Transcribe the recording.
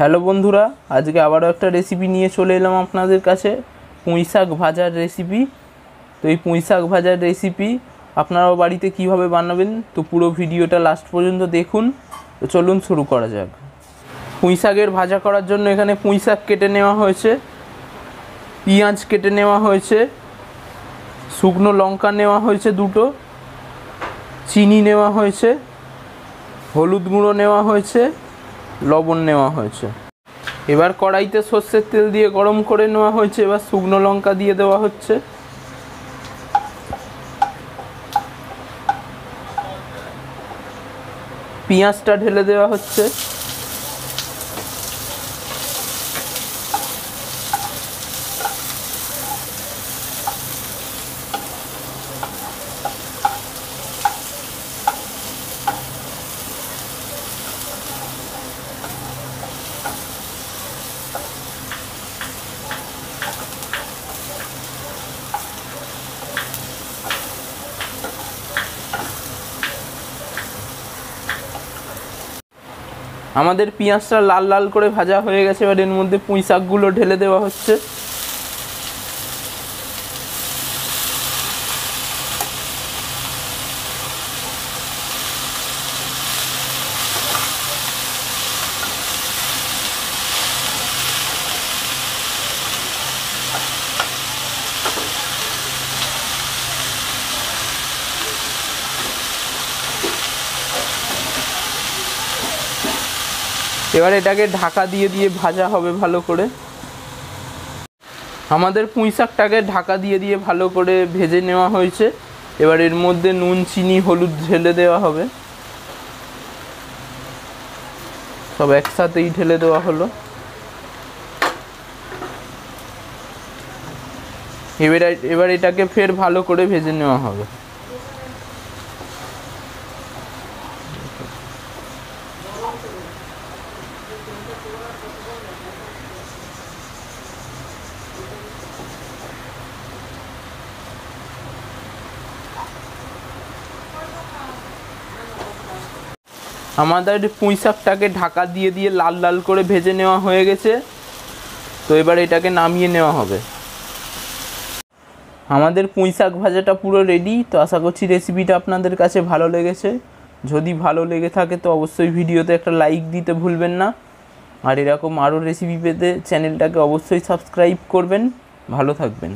Hello বন্ধুরা, আজকে আবারও একটা রেসিপি নিয়ে চলে এলাম আপনাদের কাছে, পুঁই শাক ভাজার রেসিপি। তো এই পুঁই শাক ভাজার রেসিপি আপনারাও বাড়িতে কিভাবে বানাবেন, তো পুরো ভিডিওটা লাস্ট পর্যন্ত দেখুন। তো চলুন শুরু করা যাক। পুঁই শাকের ভাজা করার জন্য এখানে পুঁই শাক কেটে নেওয়া হয়েছে, পেঁয়াজ কেটে নেওয়া হয়েছে, শুকনো লঙ্কা নেওয়া হয়েছে দুটো, চিনি নেওয়া হয়েছে, হলুদ গুঁড়ো নেওয়া হয়েছে, লবণ নেওয়া হয়েছে। এবার কড়াইতে সর্ষের তেল দিয়ে গরম করে নেওয়া হয়েছে। এবার শুকনো লঙ্কা দিয়ে দেওয়া হচ্ছে, পেঁয়াজটা ঢেলে দেওয়া হচ্ছে, আমাদের পেঁয়াজটা লাল লাল করে ভাজা হয়ে গেছে। এবার এর মধ্যে পুঁই শাকগুলো ঢেলে দেওয়া হচ্ছে। এবার এটাকে ঢাকা দিয়ে দিয়ে ভাজা হবে ভালো করে। আমাদের পুঁই শাকটাকে ঢাকা দিয়ে দিয়ে ভালো করে ভেজে নেওয়া হয়েছে। এবার এর মধ্যে নুন, চিনি, হলুদ ঢেলে দেওয়া হবে, সব একসাথেই ঢেলে দেওয়া হলো। এবার এটাকে ফের ভালো করে ভেজে নেওয়া হবে। আমাদের পুঁই শাকটাকে ঢাকা দিয়ে দিয়ে লাল লাল করে ভেজে নেওয়া হয়ে গেছে। তো এবার এটাকে নামিয়ে নেওয়া হবে। আমাদের পুঁই শাক ভাজাটা পুরো রেডি। তো আশা করছি রেসিপিটা আপনাদের কাছে ভালো লেগেছে। যদি ভালো লেগে থাকে তো অবশ্যই ভিডিওতে একটা লাইক দিতে ভুলবেন না। আর এরকম আরও রেসিপি পেতে চ্যানেলটাকে অবশ্যই সাবস্ক্রাইব করবেন। ভালো থাকবেন।